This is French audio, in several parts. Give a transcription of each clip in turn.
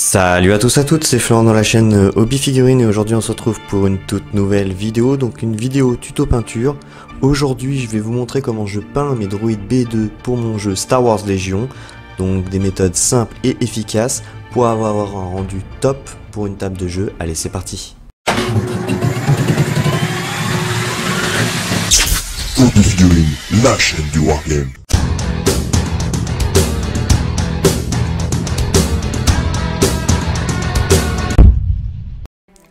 Salut à tous à toutes, c'est Florent dans la chaîne Hobby Figurine et aujourd'hui on se retrouve pour une toute nouvelle vidéo, donc une vidéo tuto peinture. Aujourd'hui je vais vous montrer comment je peins mes droïdes B2 pour mon jeu Star Wars Légion, donc des méthodes simples et efficaces pour avoir un rendu top pour une table de jeu. Allez, c'est parti. Hobby Figurine, la chaîne du Wargame.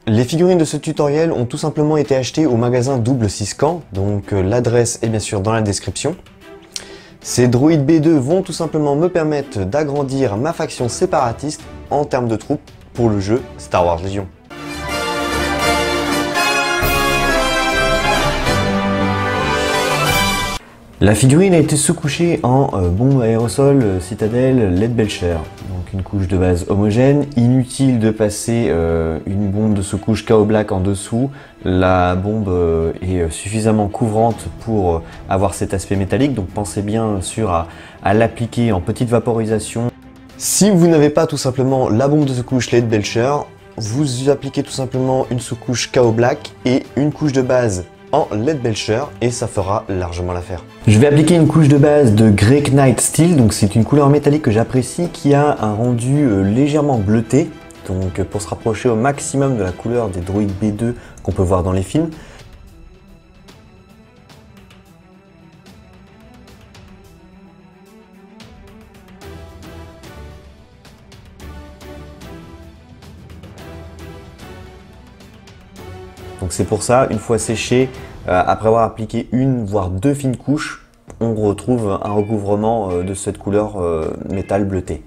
Les figurines de ce tutoriel ont tout simplement été achetées au magasin Double 6 Camp, donc l'adresse est bien sûr dans la description. Ces droïdes B2 vont tout simplement me permettre d'agrandir ma faction séparatiste en termes de troupes pour le jeu Star Wars Légion. La figurine a été sous-couchée en bombe aérosol Citadel LED Belcher, donc une couche de base homogène. Inutile de passer une bombe de sous-couche KO Black en dessous. La bombe est suffisamment couvrante pour avoir cet aspect métallique, donc pensez bien sûr à l'appliquer en petite vaporisation. Si vous n'avez pas tout simplement la bombe de sous-couche LED Belcher, vous appliquez tout simplement une sous-couche KO Black et une couche de base en LED Belcher et ça fera largement l'affaire. Je vais appliquer une couche de base de Grey Knight Steel, donc c'est une couleur métallique que j'apprécie qui a un rendu légèrement bleuté, donc pour se rapprocher au maximum de la couleur des droïdes B2 qu'on peut voir dans les films. Donc c'est pour ça, une fois séché, après avoir appliqué une voire deux fines couches, on retrouve un recouvrement de cette couleur métal bleuté.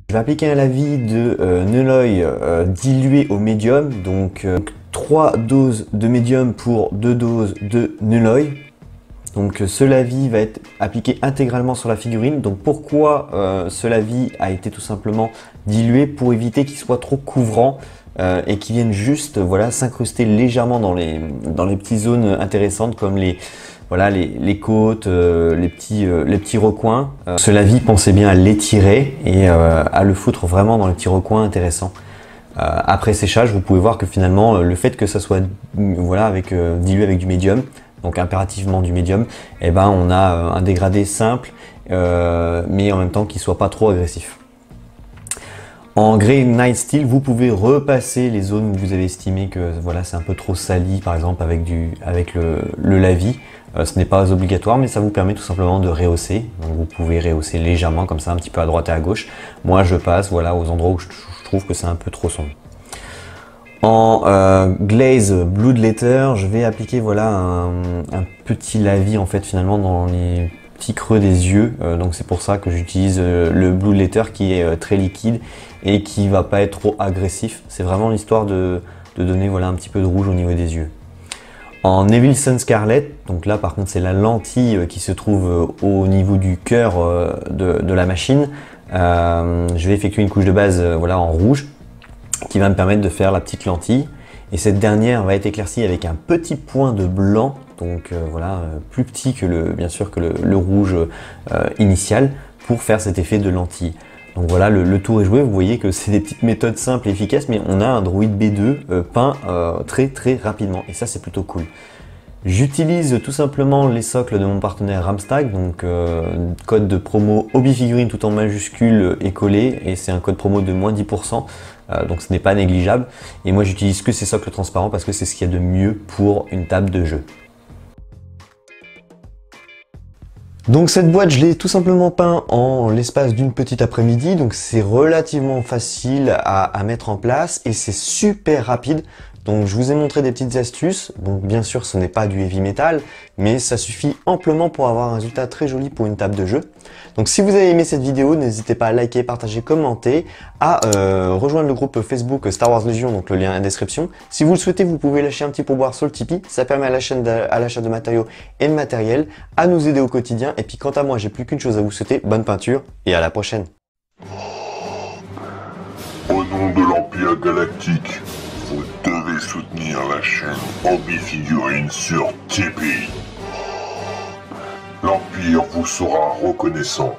Je vais appliquer un lavis de Nulloy dilué au médium, donc 3 doses de médium pour 2 doses de Nulloy. Donc ce lavis va être appliqué intégralement sur la figurine. Donc pourquoi ce lavis a été tout simplement dilué? Pour éviter qu'il soit trop couvrant et qui viennent juste s'incruster légèrement dans les petites zones intéressantes comme les côtes, les petits recoins. Ce lavis, pensez bien à l'étirer et à le foutre vraiment dans les petits recoins intéressants. Après séchage, vous pouvez voir que finalement le fait que ça soit dilué avec du médium, donc impérativement du médium, et ben on a un dégradé simple mais en même temps qui soit pas trop agressif. En Grey Knight Steel, vous pouvez repasser les zones où vous avez estimé que c'est un peu trop sali, par exemple avec le lavis. Ce n'est pas obligatoire, mais ça vous permet tout simplement de rehausser. Donc vous pouvez rehausser légèrement comme ça, un petit peu à droite et à gauche. Moi, je passe aux endroits où je trouve que c'est un peu trop sombre. En Glaze Bloodletter, je vais appliquer un petit lavis en fait finalement dans les petits creux des yeux, donc c'est pour ça que j'utilise le Bloodletter qui est très liquide et qui va pas être trop agressif. C'est vraiment l'histoire de donner un petit peu de rouge au niveau des yeux. En Evil Sunz Scarlet, donc là par contre c'est la lentille qui se trouve au niveau du cœur de la machine. Je vais effectuer une couche de base en rouge qui va me permettre de faire la petite lentille. Et cette dernière va être éclaircie avec un petit point de blanc, donc plus petit que bien sûr que le rouge initial, pour faire cet effet de lentille. Donc voilà, le tour est joué. Vous voyez que c'est des petites méthodes simples et efficaces, mais on a un droïde B2 peint très rapidement, et ça c'est plutôt cool. J'utilise tout simplement les socles de mon partenaire Ramstag, donc code de promo Hobby Figurine tout en majuscule est collé, et c'est un code promo de moins 10%, donc ce n'est pas négligeable. Et moi j'utilise que ces socles transparents parce que c'est ce qu'il y a de mieux pour une table de jeu. Donc cette boîte, je l'ai tout simplement peint en l'espace d'une petite après-midi, donc c'est relativement facile à mettre en place et c'est super rapide. Donc je vous ai montré des petites astuces, donc bien sûr ce n'est pas du heavy metal, mais ça suffit amplement pour avoir un résultat très joli pour une table de jeu. Donc si vous avez aimé cette vidéo, n'hésitez pas à liker, partager, commenter, à rejoindre le groupe Facebook Star Wars Légion, donc le lien est dans la description. Si vous le souhaitez, vous pouvez lâcher un petit pourboire sur le Tipeee, ça permet à la chaîne à l'achat de matériaux et de matériel, à nous aider au quotidien. Et puis quant à moi, j'ai plus qu'une chose à vous souhaiter, bonne peinture et à la prochaine. Au nom de l'Empire Galactique, vous devez soutenir la chaîne Hobby Figurine sur Tipeee. L'Empire vous sera reconnaissant.